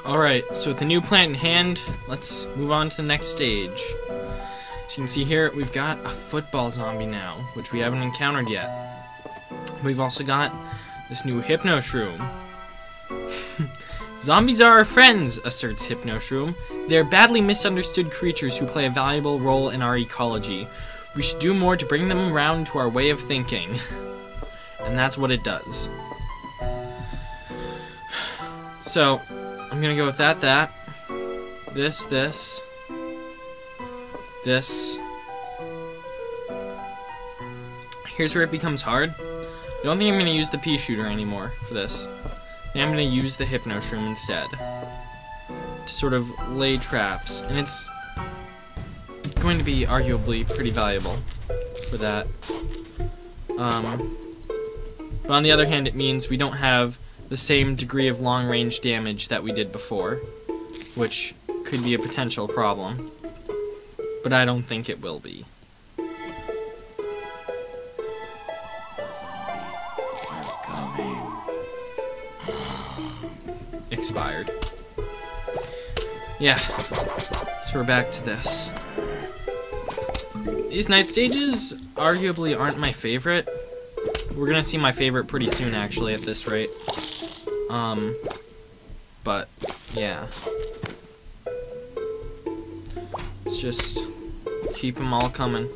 Alright, so with the new plant in hand, let's move on to the next stage. So you can see here, we've got a football zombie now, which we haven't encountered yet. We've also got this new Hypno Shroom. Zombies are our friends, asserts Hypno Shroom. They are badly misunderstood creatures who play a valuable role in our ecology. We should do more to bring them around to our way of thinking. And that's what it does. So, I'm gonna go with that, this. Here's where it becomes hard. I don't think I'm gonna use the pea shooter anymore for this. I think I'm gonna use the Hypno Shroom instead to sort of lay traps, and it's going to be arguably pretty valuable for that. But on the other hand, it means we don't have the same degree of long-range damage that we did before, which could be a potential problem, but I don't think it will be. Expired. Yeah, so we're back to this. These night stages arguably aren't my favorite. We're gonna see my favorite pretty soon, actually, at this rate. But, yeah. Let's just keep them all coming.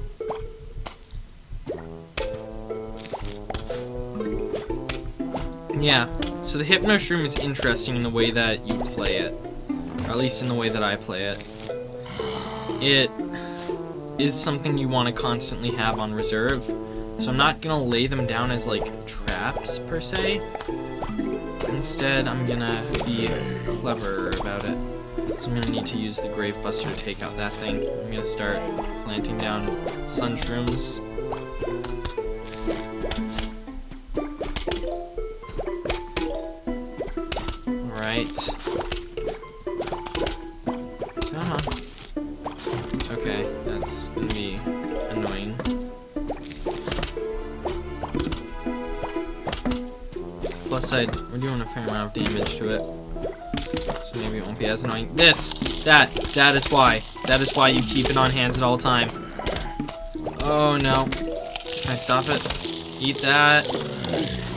Yeah, so the Hypno Shroom is interesting in the way that you play it. Or at least in the way that I play it. It is something you want to constantly have on reserve. So I'm not gonna lay them down as like traps per se. Instead, I'm gonna be clever about it. So I'm gonna need to use the Gravebuster to take out that thing. I'm gonna start planting down sun shrooms. Alright. Come on. Okay, that's gonna be annoying. Plus side, we're doing a fair amount of damage to it, so maybe it won't be as annoying. That is why. That is why you keep it on hands at all time. Oh no. Can I stop it? Eat that.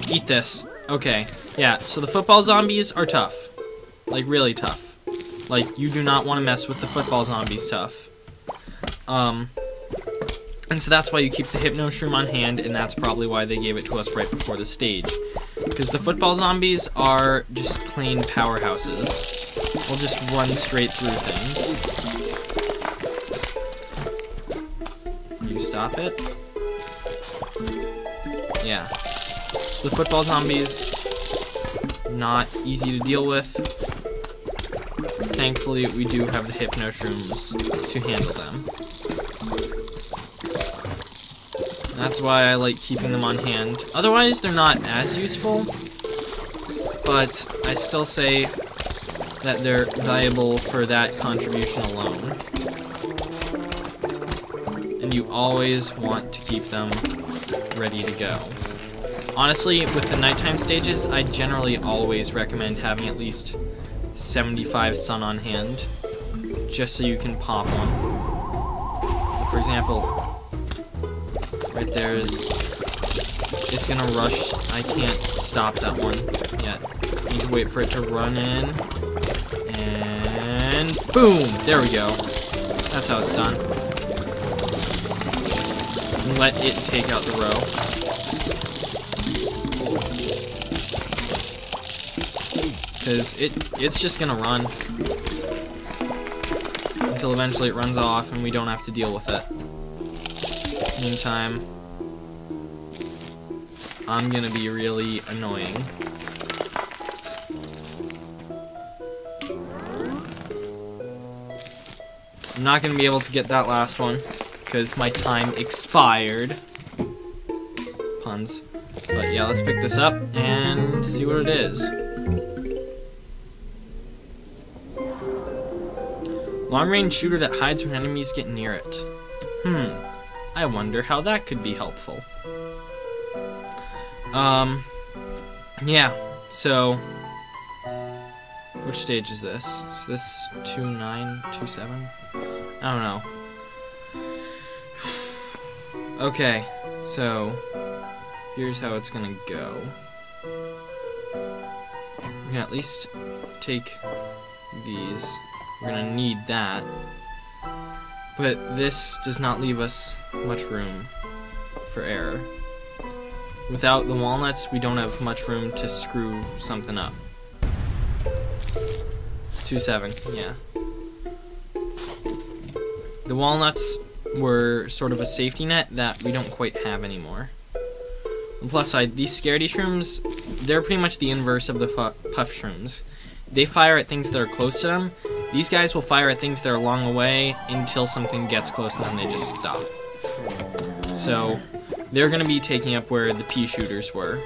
Eat this. Okay. Yeah, so the football zombies are tough. Like, really tough. Like, you do not want to mess with the football zombies tough. And so that's why you keep the Hypno Shroom on hand, and that's probably why they gave it to us right before the stage. Because the football zombies are just plain powerhouses. We'll just run straight through things. Can you stop it? Yeah. So the football zombies, not easy to deal with. Thankfully, we do have the Hypno Shrooms to handle them. That's why I like keeping them on hand. Otherwise, they're not as useful, but I still say that they're valuable for that contribution alone. And you always want to keep them ready to go. Honestly, with the nighttime stages, I generally always recommend having at least 75 sun on hand, just so you can pop one. For example, right there it's gonna rush. I can't stop that one yet. I need to wait for it to run in. And boom! There we go. That's how it's done. And let it take out the row. Because it's just gonna run until eventually it runs off and we don't have to deal with it. Meantime, I'm gonna be really annoying. I'm not gonna be able to get that last one because my time expired. Puns. But yeah, let's pick this up and see what it is. Long-range shooter that hides when enemies get near it. I wonder how that could be helpful. Yeah, so which stage is this? Is this 2.9, 2.7? I don't know. Okay, so here's how it's gonna go. We can at least take these. We're gonna need that. But this does not leave us much room for error. Without the walnuts, we don't have much room to screw something up. 2.7, yeah. The walnuts were sort of a safety net that we don't quite have anymore. On the plus side, these scaredy shrooms, they're pretty much the inverse of the puff shrooms. They fire at things that are close to them. These guys will fire at things that are long away until something gets close and then they just stop. So they're going to be taking up where the pea shooters were.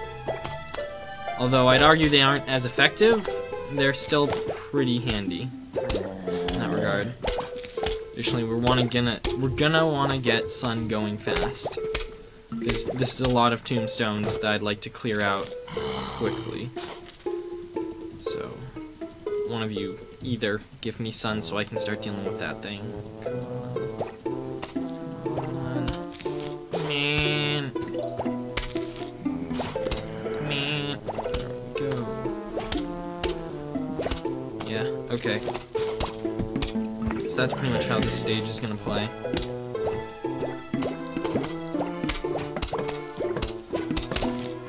Although I'd argue they aren't as effective, they're still pretty handy in that regard. Additionally, we're gonna want to get Sun going fast, because this is a lot of tombstones that I'd like to clear out quickly. So, one of you either give me Sun so I can start dealing with that thing. Come on. Man. Go. Yeah, okay. So that's pretty much how this stage is gonna play.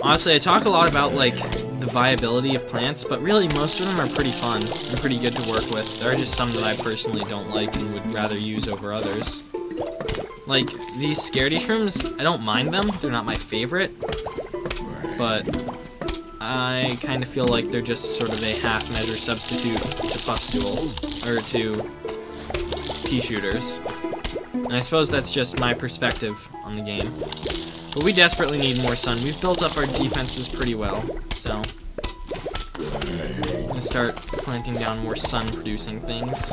Honestly, I talk a lot about, like, the viability of plants, but really most of them are pretty fun and pretty good to work with. There are just some that I personally don't like and would rather use over others. Like, these scaredy shrooms, I don't mind them. They're not my favorite, but I kind of feel like they're just sort of a half-measure substitute to puff stools, or to pea shooters. And I suppose that's just my perspective on the game. But we desperately need more Sun. We've built up our defenses pretty well, so I'm gonna start planting down more Sun-producing things.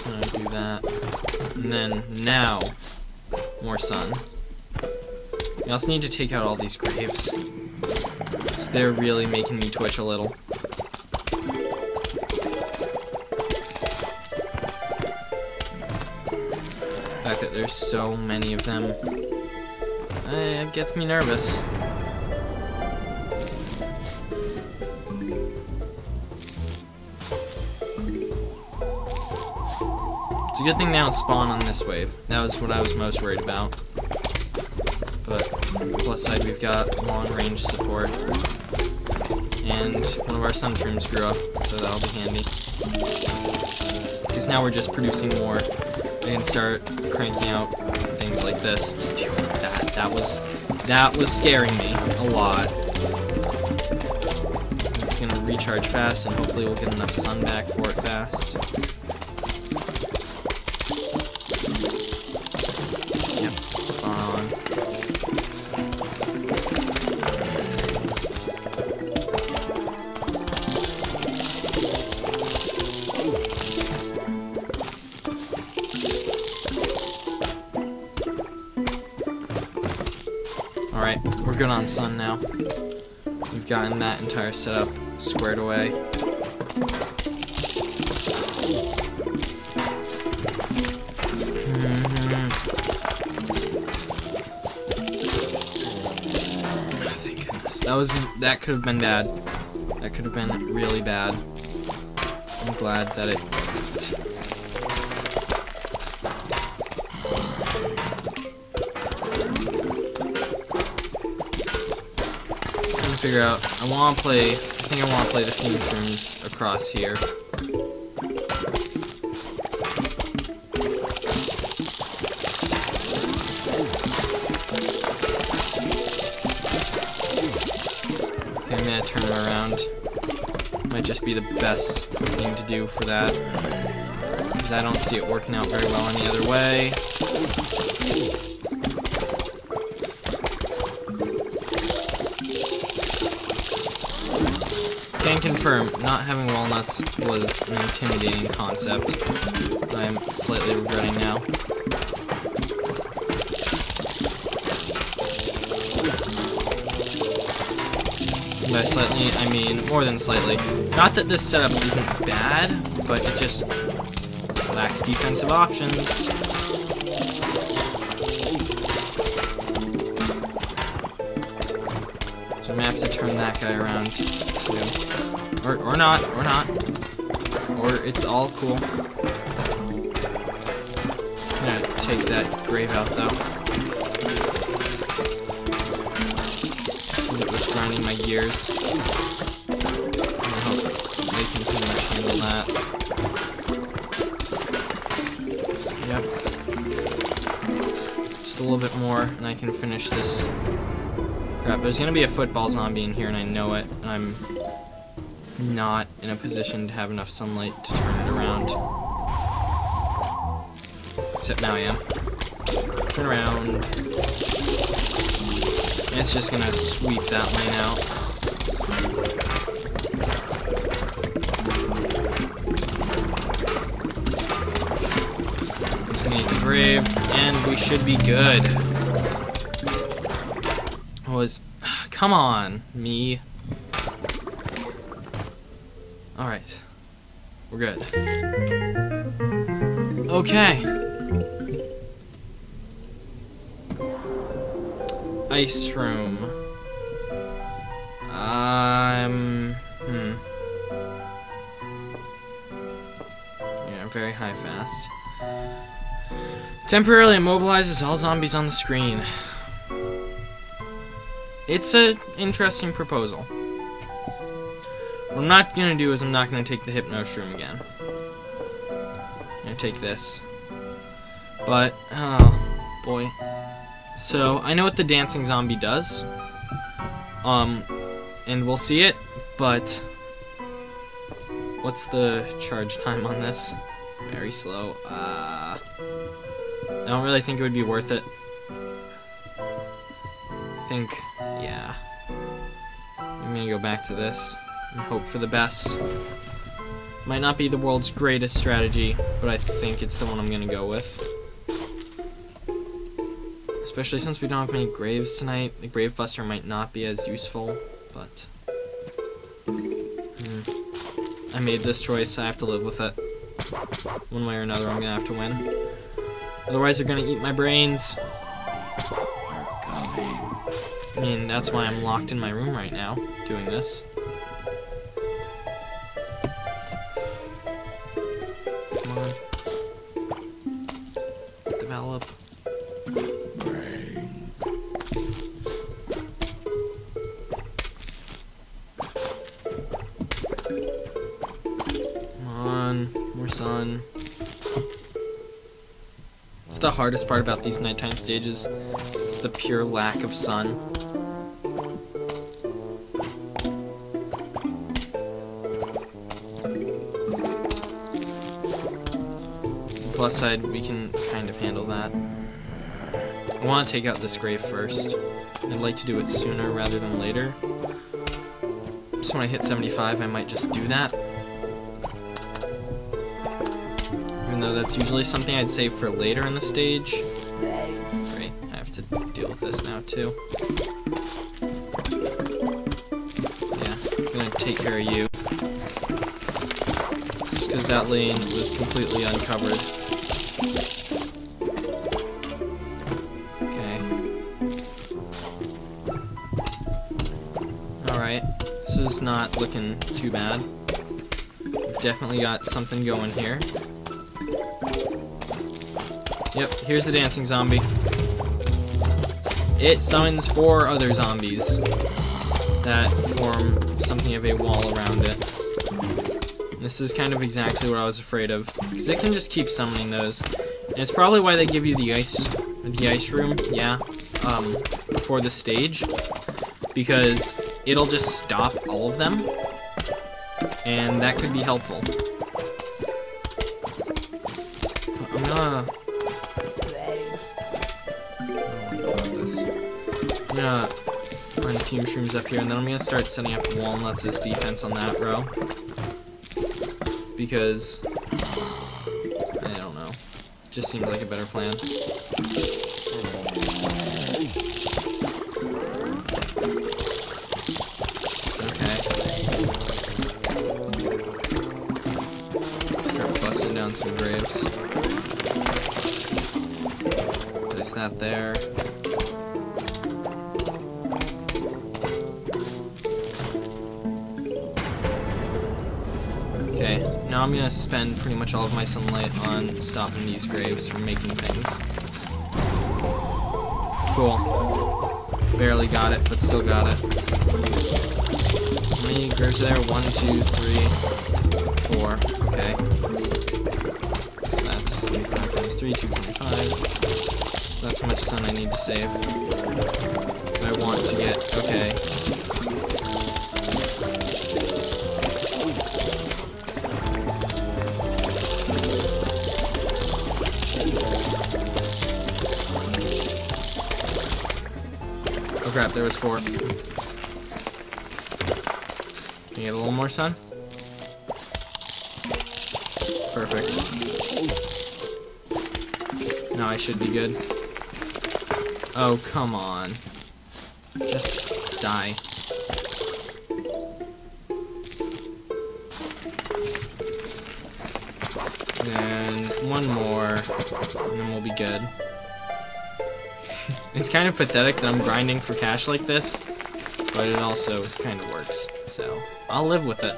I'm gonna do that, and then now more Sun. We also need to take out all these graves. So they're really making me twitch a little. The fact that there's so many of them, it gets me nervous. It's a good thing they don't spawn on this wave. That was what I was most worried about. But on the plus side, we've got long-range support. And one of our Sun shrooms grew up, so that'll be handy. Because now we're just producing more. We can start cranking out things like this to deal with that. That was scaring me a lot. It's gonna recharge fast, and hopefully we'll get enough Sun back for it fast. Yep, spawn on. Alright, we're good on Sun now. We've gotten that entire setup squared away. Oh, thank goodness. That could have been bad. That could have been really bad. I'm glad that it wasn't. Figure out. I think I want to play the fume shrooms across here. Okay, I'm gonna turn them around. Might just be the best thing to do for that, because I don't see it working out very well any other way. can confirm, not having walnuts was an intimidating concept. I'm slightly regretting now. By slightly, I mean more than slightly. Not that this setup isn't bad, but it just lacks defensive options. So I'm gonna have to turn that guy around too. Or not. Or it's all cool. I'm gonna take that grave out though. It was grinding my gears. I hope they can pretty much handle that. Yep. Just a little bit more, and I can finish this. Crap, there's gonna be a football zombie in here, and I know it, and I'm not in a position to have enough sunlight to turn it around. Except now I am. Turn around. And it's just gonna sweep that lane out. It's gonna eat the grave, and we should be good. Come on, me. Alright. We're good. Okay. Ice room. Yeah, very high fast. Temporarily immobilizes all zombies on the screen. It's an interesting proposal. What I'm not gonna do is I'm not gonna take the Hypnoshroom again. I'm gonna take this. But, oh boy. So, I know what the dancing zombie does. And we'll see it, but what's the charge time on this? Very slow. I don't really think it would be worth it. I think, yeah. I'm gonna go back to this and hope for the best. Might not be the world's greatest strategy, but I think it's the one I'm gonna go with. Especially since we don't have many graves tonight. The Grave Buster might not be as useful, but I made this choice, I have to live with it. One way or another, I'm gonna have to win. Otherwise, they're gonna eat my brains. I mean, that's why I'm locked in my room right now, doing this. Come on. Develop. Come on, more sun. It's the hardest part about these nighttime stages. It's the pure lack of sun. Plus side, we can kind of handle that. I want to take out this grave first. I'd like to do it sooner rather than later. So when I hit 75, I might just do that. Even though that's usually something I'd save for later in the stage. Great, I have to deal with this now too. Yeah, I'm gonna take care of you. Just because that lane was completely uncovered. Okay. Alright, this is not looking too bad. We've definitely got something going here. Yep, here's the dancing zombie. It summons 4 other zombies that form something of a wall around it. This is kind of exactly what I was afraid of, because it can just keep summoning those. And it's probably why they give you the ice room, yeah, before the stage, because it'll just stop all of them, and that could be helpful. I'm gonna run fume shrooms up here, and then I'm gonna start setting up walnuts as defense on that row. Because I don't know. Just seemed like a better plan. Okay. Start busting down some grapes. Place that there. Okay, now I'm gonna spend pretty much all of my sunlight on stopping these graves from making things. Cool. Barely got it, but still got it. How many graves are there? 1, 2, 3, 4. Okay. So that's 25 times 3, 225. So that's how much sun I need to save. I want to get, okay. Oh crap, there was 4. Can you get a little more sun? Perfect. Now I should be good. Oh, come on. Just die. And one more, and then we'll be good. It's kind of pathetic that I'm grinding for cash like this, but it also kind of works, so I'll live with it.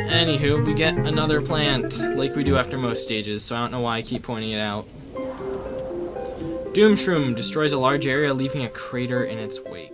Anywho, we get another plant, like we do after most stages, so I don't know why I keep pointing it out. Doom Shroom destroys a large area, leaving a crater in its wake.